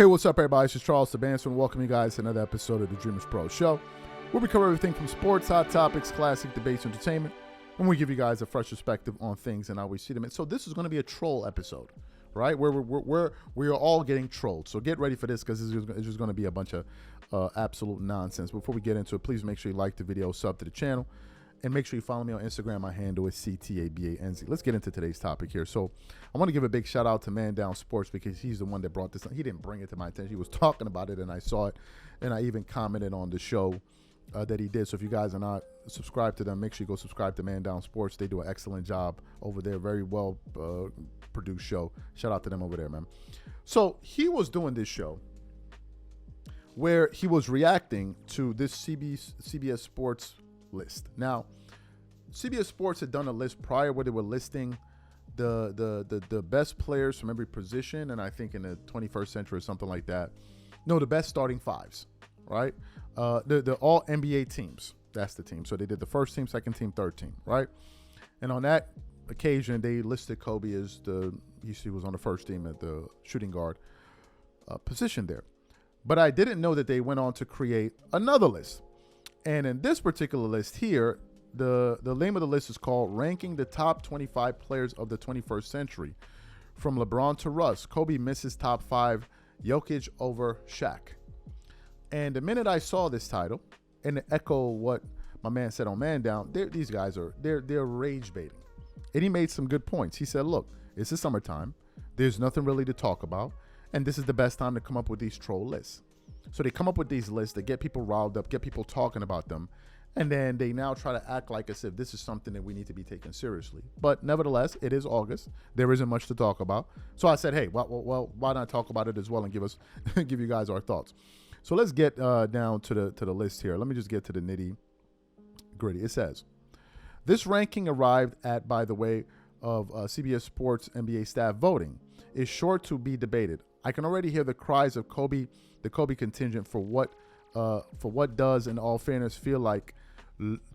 Hey, what's up, everybody? This is Charles Sabanson, and welcome you guys to another episode of the DREAMERSPRO show, where we cover everything from sports, hot topics, classic debates, entertainment, and we give you guys a fresh perspective on things and how we see them. And so this is going to be a troll episode, right? Where we're all getting trolled. So get ready for this, because it's just going to be a bunch of absolute nonsense. Before we get into it, please make sure you like the video, sub to the channel, and make sure you follow me on Instagram. My handle is CTABANZ. Let's get into today's topic here. So I want to give a big shout out to Man Down Sports, because he's the one that brought this. He didn't bring it to my attention. He was talking about it, and I saw it, and I even commented on the show that he did. So if you guys are not subscribed to them, make sure you go subscribe to Man Down Sports. They do an excellent job over there. Very well produced show. Shout out to them over there, man. So he was doing this show where he was reacting to this CBS Sports list. Now, CBS Sports had done a list prior where they were listing the best players from every position, and I think in the 21st century or something like that. No, the best starting fives, right? The all NBA teams. That's the team. So they did the first team, second team, third team, right? And on that occasion, they listed Kobe as he was on the first team at the shooting guard position there. But I didn't know that they went on to create another list. And in this particular list here, the name of the list is called Ranking the Top 25 Players of the 21st Century. From LeBron to Russ, Kobe misses top 5, Jokic over Shaq. And the minute I saw this title, and to echo what my man said on Man Down, these guys they're rage baiting. And he made some good points. He said, look, it's the summertime. There's nothing really to talk about. And this is the best time to come up with these troll lists. So they come up with these lists that get people riled up, get people talking about them, and then they now try to act like as if this is something that we need to be taken seriously. But nevertheless, it is August. There isn't much to talk about. So I said, hey, well, why not talk about it as well and give you guys our thoughts. So let's get down to the list here. Let me just get to the nitty gritty. It says, this ranking arrived at, by the way, of CBS Sports NBA staff voting, is sure to be debated. I can already hear the cries of the Kobe contingent for what does, in all fairness, feel like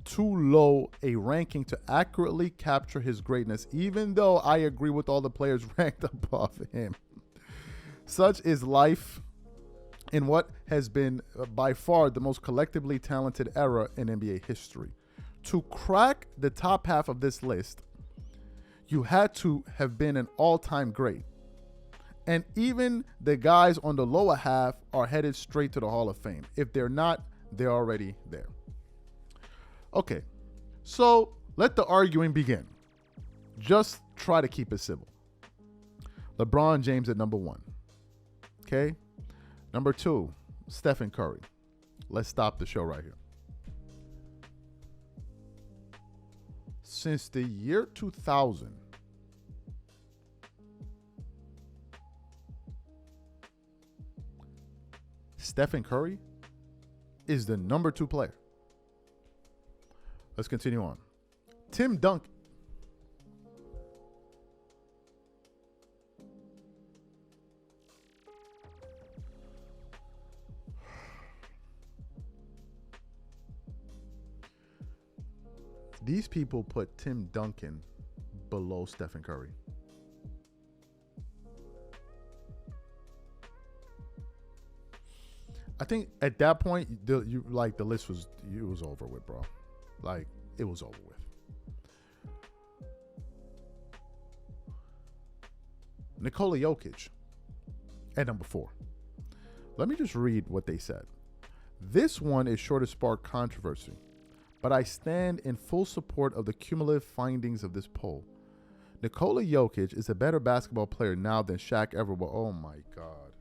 too low a ranking to accurately capture his greatness, even though I agree with all the players ranked above him. Such is life in what has been by far the most collectively talented era in NBA history. To crack the top half of this list, you had to have been an all-time great. And even the guys on the lower half are headed straight to the Hall of Fame. If they're not, they're already there. Okay, so let the arguing begin. Just try to keep it civil. LeBron James at number 1. Okay? Number 2, Stephen Curry. Let's stop the show right here. Since the year 2000, Stephen Curry is the number 2 player. Let's continue on. Tim Duncan. These people put Tim Duncan below Stephen Curry. I think at that point, the list was over with, bro. Like, it was over with. Nikola Jokic at number 4. Let me just read what they said. This one is sure to spark controversy, but I stand in full support of the cumulative findings of this poll. Nikola Jokic is a better basketball player now than Shaq ever was. Oh my God.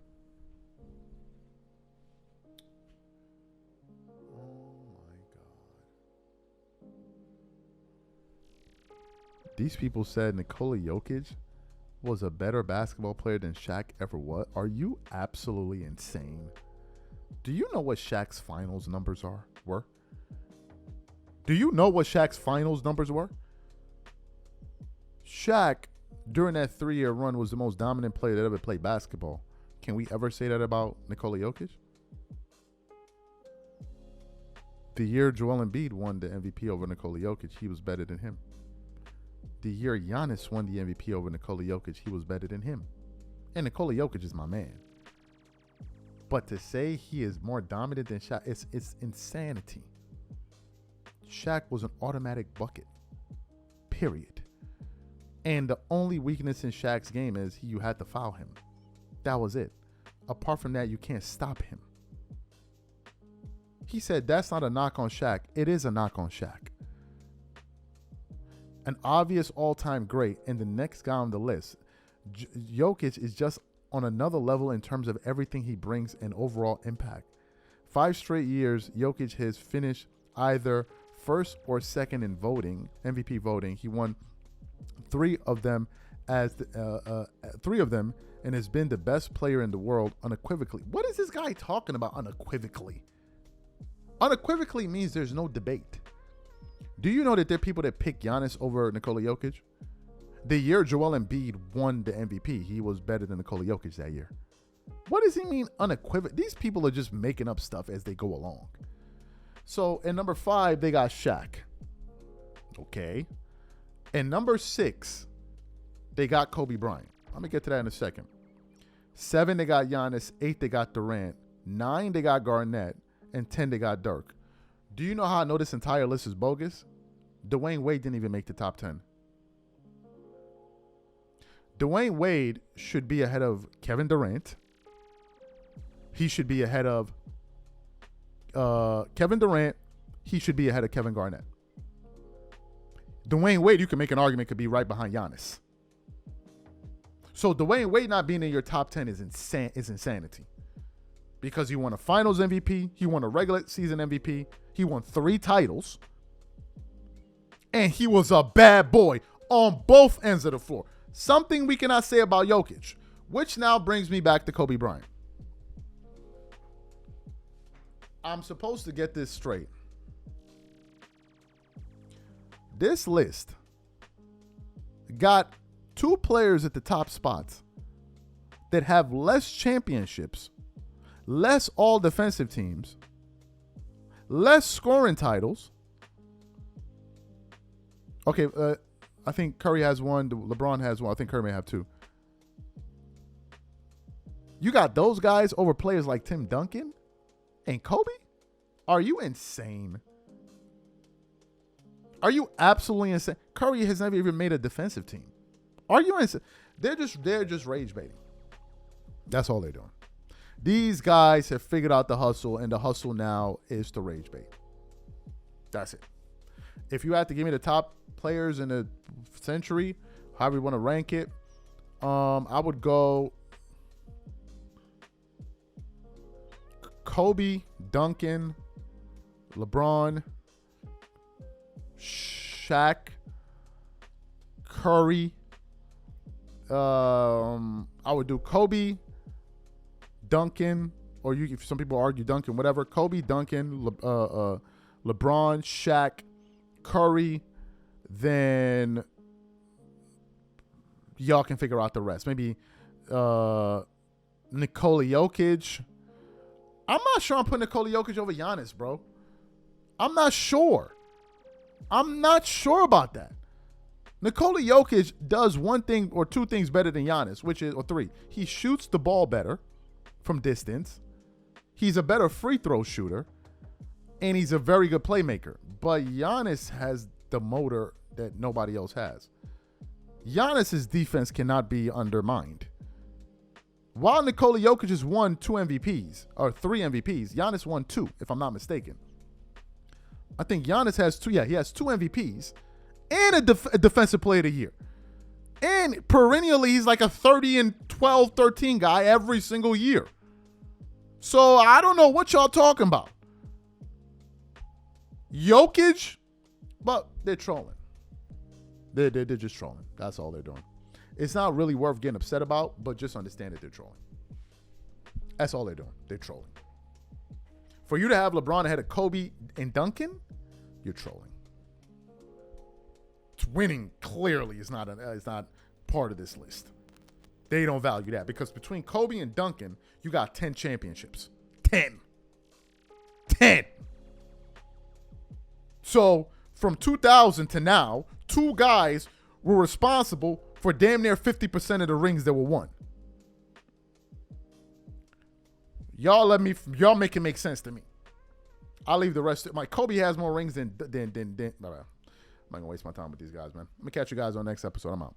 These people said Nikola Jokic was a better basketball player than Shaq ever was. Are you absolutely insane? Do you know what Shaq's finals numbers were? Do you know what Shaq's finals numbers were? Shaq, during that 3-year run, was the most dominant player that ever played basketball. Can we ever say that about Nikola Jokic? The year Joel Embiid won the MVP over Nikola Jokic, he was better than him. The year Giannis won the MVP over Nikola Jokic, he was better than him. And Nikola Jokic is my man. But to say he is more dominant than Shaq, it's insanity. Shaq was an automatic bucket, period. And the only weakness in Shaq's game is you had to foul him. That was it. Apart from that, you can't stop him. He said that's not a knock on Shaq. It is a knock on Shaq. An obvious all-time great, and the next guy on the list. Jokic is just on another level in terms of everything he brings and overall impact. 5 straight years, Jokic has finished either first or second in voting, MVP voting. He won 3 of them and has been the best player in the world unequivocally. What is this guy talking about unequivocally? Unequivocally means there's no debate. Do you know that there are people that pick Giannis over Nikola Jokic? The year Joel Embiid won the MVP, he was better than Nikola Jokic that year. What does he mean unequivocal? These people are just making up stuff as they go along. So, in number 5, they got Shaq. Okay. And number 6, they got Kobe Bryant. I'm going to get to that in a second. 7, they got Giannis. 8, they got Durant. 9, they got Garnett. And 10, they got Dirk. Do you know how I know this entire list is bogus? Dwayne Wade didn't even make the top 10. Dwayne Wade should be ahead of Kevin Durant. He should be ahead of Kevin Durant. He should be ahead of Kevin Garnett. Dwayne Wade, you can make an argument, could be right behind Giannis. So Dwayne Wade not being in your top 10 is insanity. Because he won a finals MVP. He won a regular season MVP. He won 3 titles. And he was a bad boy on both ends of the floor. Something we cannot say about Jokic. Which now brings me back to Kobe Bryant. I'm supposed to get this straight. This list got 2 players at the top spots that have less championships, less all-defensive teams, less scoring titles. Okay, I think Curry has 1. LeBron has 1. I think Curry may have 2. You got those guys over players like Tim Duncan and Kobe? Are you insane? Are you absolutely insane? Curry has never even made a defensive team. Are you insane? They're just rage baiting. That's all they're doing. These guys have figured out the hustle, and the hustle now is to rage bait. That's it. If you had to give me the top players in the century, however you want to rank it, I would go Kobe, Duncan, LeBron, Shaq, Curry. I would do Kobe, Duncan, or you. Some people argue Duncan, whatever. Kobe, Duncan, LeBron, Shaq, Curry. Then y'all can figure out the rest. Maybe Nikola Jokic. I'm not sure I'm putting Nikola Jokic over Giannis, bro. I'm not sure about that. Nikola Jokic does 1 thing or 2 things better than Giannis, or 3. He shoots the ball better from distance. He's a better free throw shooter. And he's a very good playmaker. But Giannis has the motor that nobody else has. Giannis's defense cannot be undermined. While Nikola Jokic has won 2 MVPs, or 3 MVPs, Giannis won 2, if I'm not mistaken. I think Giannis has 2. Yeah, he has 2 MVPs and a defensive player of the year. And perennially, he's like a 30 and 12, 13 guy every single year. So I don't know what y'all talking about. Jokic, but they're trolling. They're just trolling. That's all they're doing. It's not really worth getting upset about, but just understand that they're trolling. That's all they're doing. They're trolling. For you to have LeBron ahead of Kobe and Duncan, you're trolling. Winning clearly is not part of this list. They don't value that because between Kobe and Duncan, you got 10 championships. 10. So from 2000 to now, 2 guys were responsible for damn near 50% of the rings that were won. Y'all make it make sense to me. I'll leave the rest. Kobe has more rings than. I'm not gonna waste my time with these guys, man. I'm gonna catch you guys on the next episode. I'm out.